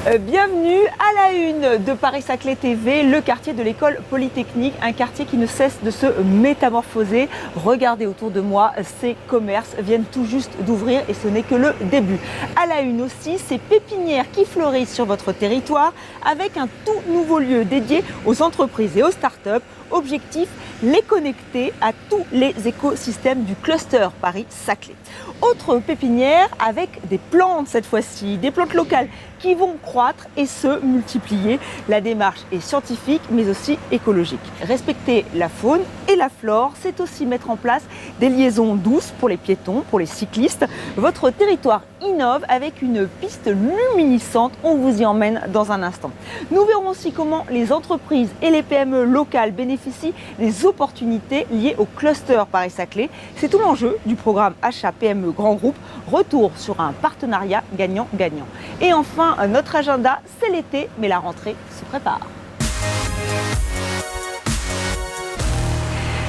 Bienvenue à la une de Paris-Saclay TV, le quartier de l'école polytechnique, un quartier qui ne cesse de se métamorphoser. Regardez autour de moi, ces commerces viennent tout juste d'ouvrir et ce n'est que le début. À la une aussi, ces pépinières qui fleurissent sur votre territoire avec un tout nouveau lieu dédié aux entreprises et aux startups. Objectif, les connecter à tous les écosystèmes du cluster Paris-Saclay. Autre pépinière avec des plantes cette fois-ci, des plantes locales qui vont croître et se multiplier. La démarche est scientifique mais aussi écologique. Respecter la faune et la flore, c'est aussi mettre en place des liaisons douces pour les piétons, pour les cyclistes. Votre territoire innove avec une piste luminescente, on vous y emmène dans un instant. Nous verrons aussi comment les entreprises et les PME locales bénéficient des opportunités liées au cluster Paris-Saclay. C'est tout l'enjeu du programme Achat PME Grand Groupe. Retour sur un partenariat gagnant-gagnant. Et enfin, notre agenda, c'est l'été, mais la rentrée se prépare.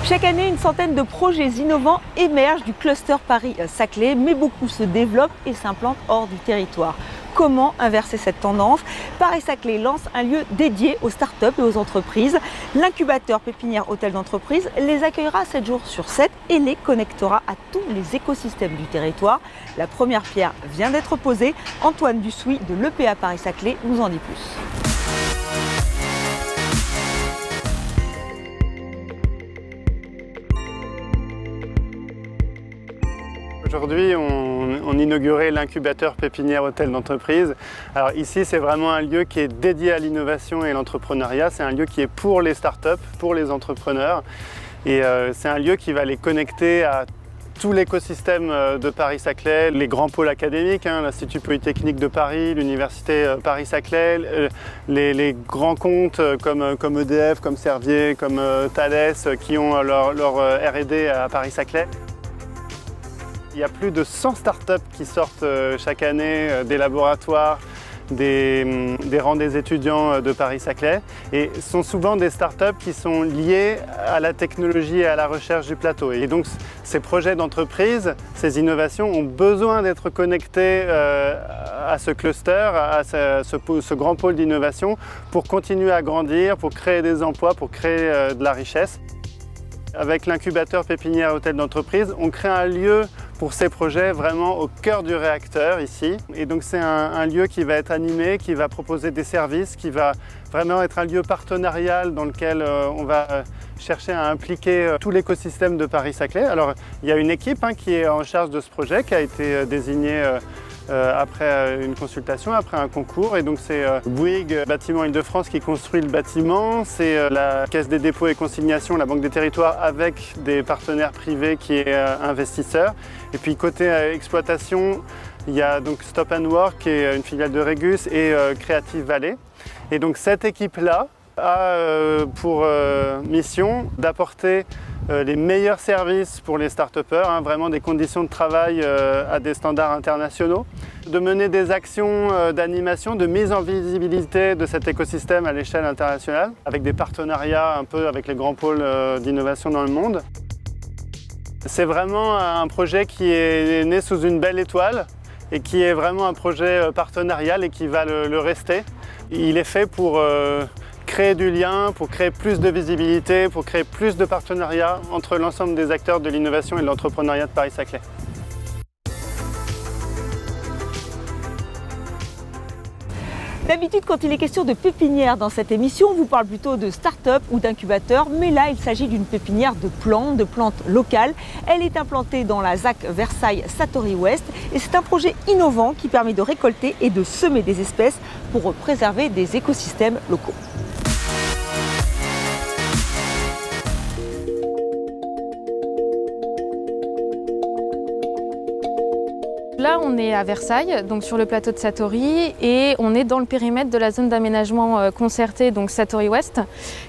Chaque année, une centaine de projets innovants émergent du cluster Paris-Saclay, mais beaucoup se développent et s'implantent hors du territoire. Comment inverser cette tendance? Paris-Saclay lance un lieu dédié aux startups et aux entreprises. L'incubateur Pépinière Hôtel d'entreprise les accueillera 7 jours sur 7 et les connectera à tous les écosystèmes du territoire. La première pierre vient d'être posée. Antoine Dussouy de l'EPA Paris-Saclay nous en dit plus. Aujourd'hui, on inaugurait l'incubateur Pépinière Hôtel d'entreprise. Alors ici, c'est vraiment un lieu qui est dédié à l'innovation et l'entrepreneuriat. C'est un lieu qui est pour les startups, pour les entrepreneurs. Et c'est un lieu qui va les connecter à tout l'écosystème de Paris-Saclay, les grands pôles académiques, l'Institut Polytechnique de Paris, l'Université Paris-Saclay, les grands comptes comme EDF, comme Servier, comme Thales, qui ont leur R&D à Paris-Saclay. Il y a plus de 100 startups qui sortent chaque année des laboratoires, des rangs des étudiants de Paris-Saclay. Et ce sont souvent des startups qui sont liées à la technologie et à la recherche du plateau. Et donc ces projets d'entreprise, ces innovations ont besoin d'être connectés à ce cluster, à ce grand pôle d'innovation pour continuer à grandir, pour créer des emplois, pour créer de la richesse. Avec l'incubateur Pépinière Hôtel d'entreprise, on crée un lieu pour ces projets vraiment au cœur du réacteur ici. Et donc c'est un lieu qui va être animé, qui va proposer des services, qui va vraiment être un lieu partenarial dans lequel on va chercher à impliquer tout l'écosystème de Paris-Saclay. Alors il y a une équipe qui est en charge de ce projet, qui a été désignée après une consultation, après un concours. Et donc c'est Bouygues Bâtiment Île-de-France qui construit le bâtiment. C'est la Caisse des dépôts et consignations, la Banque des territoires avec des partenaires privés qui est investisseur. Et puis côté exploitation, il y a donc Stop & Work qui est une filiale de Regus et Creative Valley. Et donc cette équipe-là a pour mission d'apporter les meilleurs services pour les start-upers, vraiment des conditions de travail à des standards internationaux, de mener des actions d'animation, de mise en visibilité de cet écosystème à l'échelle internationale, avec des partenariats un peu avec les grands pôles d'innovation dans le monde. C'est vraiment un projet qui est né sous une belle étoile et qui est vraiment un projet partenarial et qui va le rester. Il est fait pour créer du lien, pour créer plus de visibilité, pour créer plus de partenariats entre l'ensemble des acteurs de l'innovation et de l'entrepreneuriat de Paris-Saclay. D'habitude, quand il est question de pépinière dans cette émission, on vous parle plutôt de start-up ou d'incubateur, mais là, il s'agit d'une pépinière de plantes locales. Elle est implantée dans la ZAC Versailles Satori Ouest et c'est un projet innovant qui permet de récolter et de semer des espèces pour préserver des écosystèmes locaux. Là, on est à Versailles, donc sur le plateau de Satori, et on est dans le périmètre de la zone d'aménagement concertée, donc Satori Ouest,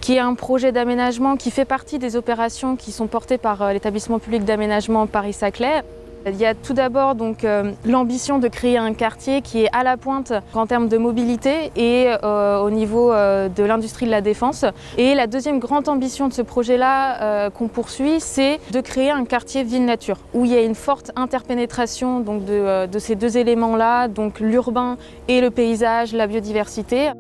qui est un projet d'aménagement qui fait partie des opérations qui sont portées par l'établissement public d'aménagement Paris-Saclay. Il y a tout d'abord donc l'ambition de créer un quartier qui est à la pointe en termes de mobilité et au niveau de l'industrie de la défense. Et la deuxième grande ambition de ce projet-là qu'on poursuit, c'est de créer un quartier ville-nature où il y a une forte interpénétration donc de ces deux éléments-là, donc l'urbain et le paysage, la biodiversité.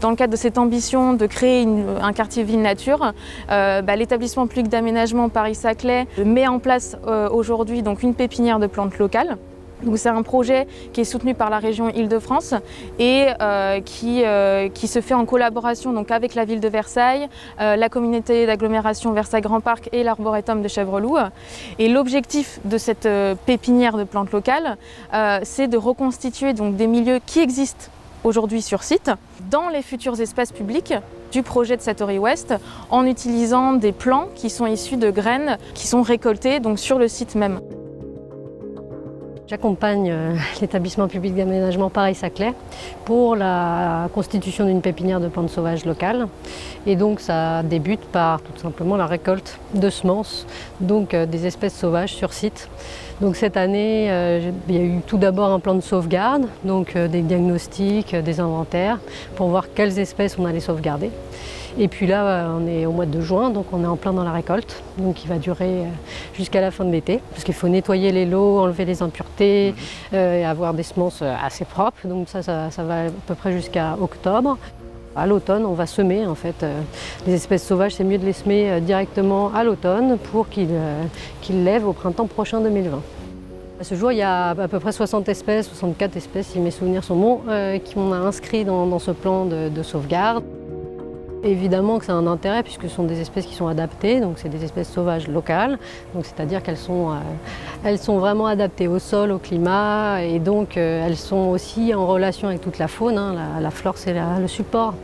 Dans le cadre de cette ambition de créer un quartier ville-nature, l'établissement public d'aménagement Paris-Saclay met en place aujourd'hui donc une pépinière de plantes locales. C'est un projet qui est soutenu par la région Île-de-France et qui se fait en collaboration donc, avec la ville de Versailles, la communauté d'agglomération Versailles Grand Parc et l'arboretum de Chevreloup. Et l'objectif de cette pépinière de plantes locales, c'est de reconstituer donc, des milieux qui existent aujourd'hui sur site, dans les futurs espaces publics du projet de Satori West, en utilisant des plants qui sont issus de graines qui sont récoltées donc, sur le site même. J'accompagne l'établissement public d'aménagement Paris-Saclay pour la constitution d'une pépinière de plantes sauvages locales. Et donc ça débute par tout simplement la récolte de semences, donc des espèces sauvages sur site. Donc cette année, il y a eu tout d'abord un plan de sauvegarde, donc des diagnostics, des inventaires, pour voir quelles espèces on allait sauvegarder. Et puis là, on est au mois de juin, donc on est en plein dans la récolte, donc il va durer jusqu'à la fin de l'été, parce qu'il faut nettoyer les lots, enlever les impuretés, et avoir des semences assez propres, donc ça va à peu près jusqu'à octobre. À l'automne, on va semer en fait les espèces sauvages, c'est mieux de les semer directement à l'automne pour qu'ils lèvent au printemps prochain 2020. À ce jour, il y a à peu près 60 espèces, 64 espèces si mes souvenirs sont bons, qu'on a inscrits dans ce plan de sauvegarde. Évidemment que ça a un intérêt puisque ce sont des espèces qui sont adaptées, donc c'est des espèces sauvages locales, donc c'est-à-dire qu'elles sont vraiment adaptées au sol, au climat, et donc elles sont aussi en relation avec toute la faune. Hein. La flore, c'est le support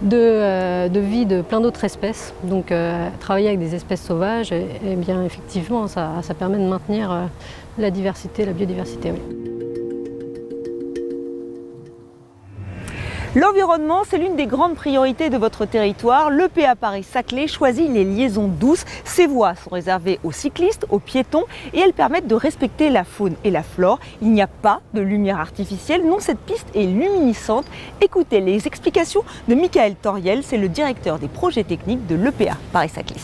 de vie de plein d'autres espèces. Donc travailler avec des espèces sauvages, eh bien effectivement, ça permet de maintenir la diversité, la biodiversité. Oui. L'environnement, c'est l'une des grandes priorités de votre territoire. L'EPA Paris-Saclay choisit les liaisons douces. Ces voies sont réservées aux cyclistes, aux piétons et elles permettent de respecter la faune et la flore. Il n'y a pas de lumière artificielle. Non, cette piste est luminescente. Écoutez les explications de Michael Toriel, c'est le directeur des projets techniques de l'EPA Paris-Saclay.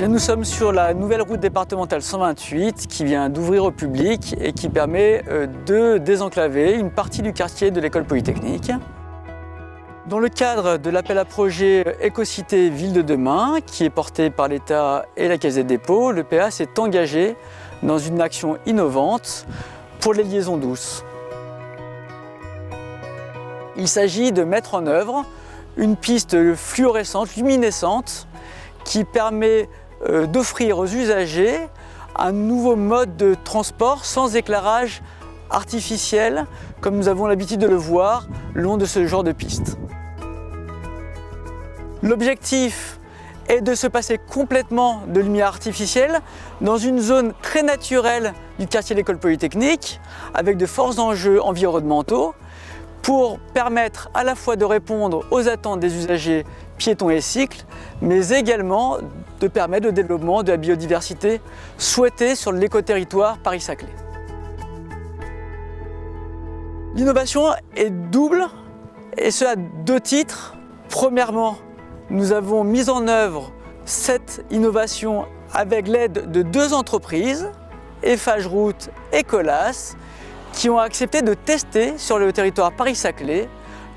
Nous sommes sur la nouvelle route départementale 128 qui vient d'ouvrir au public et qui permet de désenclaver une partie du quartier de l'école polytechnique. Dans le cadre de l'appel à projet Écocité Ville de demain, qui est porté par l'État et la Caisse des dépôts, l'EPA s'est engagé dans une action innovante pour les liaisons douces. Il s'agit de mettre en œuvre une piste fluorescente, luminescente, qui permet d'offrir aux usagers un nouveau mode de transport sans éclairage artificiel, comme nous avons l'habitude de le voir le long de ce genre de piste. L'objectif est de se passer complètement de lumière artificielle dans une zone très naturelle du quartier de l'école polytechnique, avec de forts enjeux environnementaux, pour permettre à la fois de répondre aux attentes des usagers piétons et cycles, mais également de permettre le développement de la biodiversité souhaitée sur l'écoterritoire Paris-Saclay. L'innovation est double, et ce à deux titres. Premièrement, nous avons mis en œuvre cette innovation avec l'aide de deux entreprises, Eiffage Route et Colas, qui ont accepté de tester sur le territoire Paris-Saclay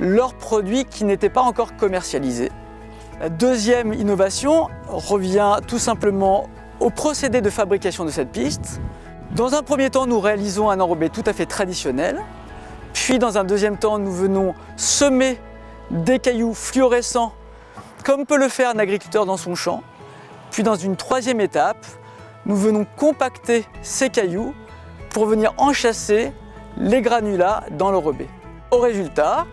leurs produits qui n'étaient pas encore commercialisés. La deuxième innovation revient tout simplement au procédé de fabrication de cette piste. Dans un premier temps, nous réalisons un enrobé tout à fait traditionnel. Puis dans un deuxième temps, nous venons semer des cailloux fluorescents comme peut le faire un agriculteur dans son champ. Puis dans une troisième étape, nous venons compacter ces cailloux pour venir enchasser les granulats dans l'enrobé. Au résultat,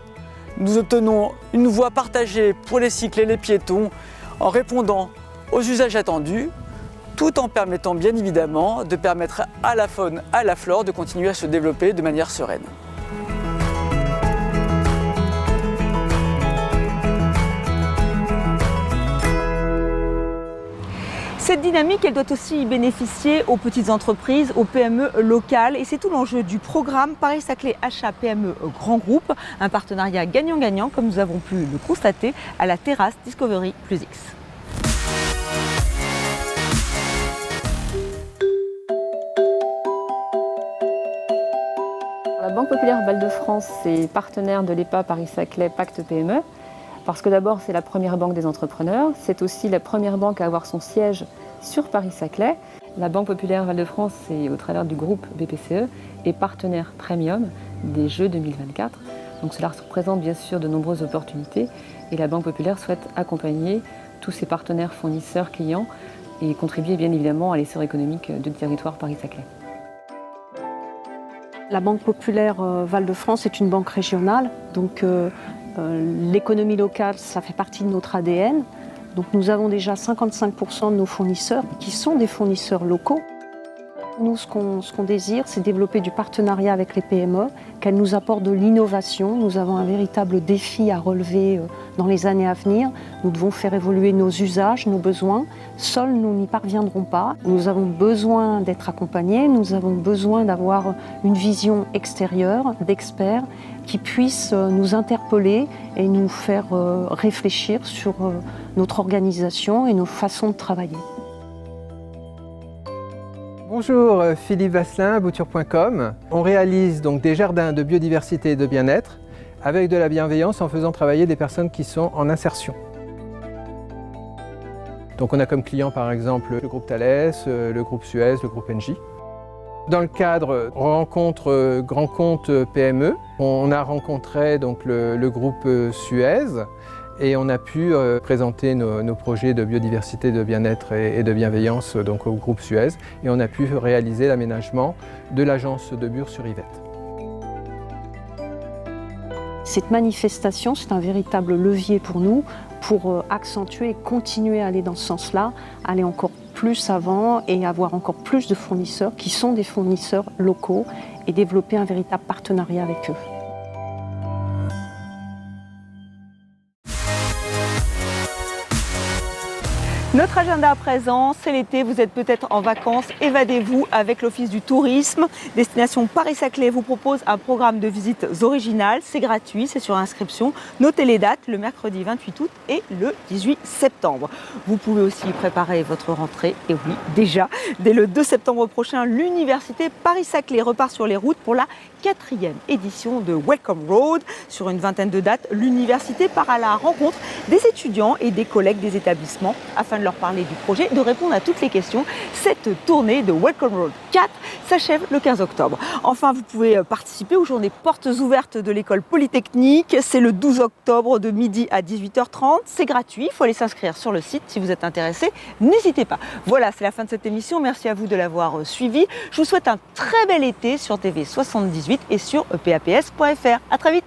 nous obtenons une voie partagée pour les cycles et les piétons en répondant aux usages attendus, tout en permettant bien évidemment de permettre à la faune, à la flore de continuer à se développer de manière sereine. Cette dynamique, elle doit aussi bénéficier aux petites entreprises, aux PME locales. Et c'est tout l'enjeu du programme Paris-Saclay Achat PME Grand Groupe, un partenariat gagnant-gagnant, comme nous avons pu le constater à la terrasse Discovery Plus X. La Banque Populaire Val-de-France est partenaire de l'EPA Paris-Saclay Pacte PME, parce que d'abord c'est la première banque des entrepreneurs, c'est aussi la première banque à avoir son siège sur Paris-Saclay. La Banque Populaire Val-de-France, au travers du groupe BPCE, est partenaire premium des Jeux 2024. Donc cela représente bien sûr de nombreuses opportunités et la Banque Populaire souhaite accompagner tous ses partenaires fournisseurs clients et contribuer bien évidemment à l'essor économique du territoire Paris-Saclay. La Banque Populaire Val-de-France est une banque régionale, donc l'économie locale, ça fait partie de notre ADN. Donc nous avons déjà 55% de nos fournisseurs qui sont des fournisseurs locaux. Nous, ce qu'on désire, c'est développer du partenariat avec les PME, qu'elles nous apportent de l'innovation. Nous avons un véritable défi à relever dans les années à venir. Nous devons faire évoluer nos usages, nos besoins. Seuls, nous n'y parviendrons pas. Nous avons besoin d'être accompagnés. Nous avons besoin d'avoir une vision extérieure, d'experts, qui puissent nous interpeller et nous faire réfléchir sur notre organisation et nos façons de travailler. Bonjour, Philippe Vasselin, bouture.com. On réalise donc des jardins de biodiversité et de bien-être avec de la bienveillance en faisant travailler des personnes qui sont en insertion. Donc on a comme clients par exemple le groupe Thales, le groupe Suez, le groupe Engie. Dans le cadre rencontre Grand Compte PME, on a rencontré donc le groupe Suez et on a pu présenter nos projets de biodiversité, de bien-être et de bienveillance donc au groupe Suez et on a pu réaliser l'aménagement de l'agence de Bure-sur-Yvette. Cette manifestation, c'est un véritable levier pour nous pour accentuer et continuer à aller dans ce sens-là, aller encore plus avant et avoir encore plus de fournisseurs qui sont des fournisseurs locaux et développer un véritable partenariat avec eux. Notre agenda à présent, c'est l'été, vous êtes peut-être en vacances, évadez-vous avec l'Office du tourisme. Destination Paris-Saclay vous propose un programme de visites originales, c'est gratuit, c'est sur inscription. Notez les dates, le mercredi 28 août et le 18 septembre. Vous pouvez aussi préparer votre rentrée, et oui, déjà, dès le 2 septembre prochain, l'Université Paris-Saclay repart sur les routes pour la 4e édition de Welcome Road. Sur une vingtaine de dates, l'université part à la rencontre des étudiants et des collègues des établissements afin de leur parler du projet, de répondre à toutes les questions. Cette tournée de Welcome Road 4 s'achève le 15 octobre. Enfin, vous pouvez participer aux journées portes ouvertes de l'école polytechnique. C'est le 12 octobre de midi à 18h30. C'est gratuit, il faut aller s'inscrire sur le site si vous êtes intéressé. N'hésitez pas. Voilà, c'est la fin de cette émission. Merci à vous de l'avoir suivi. Je vous souhaite un très bel été sur TV78 et sur epaps.fr. À très vite.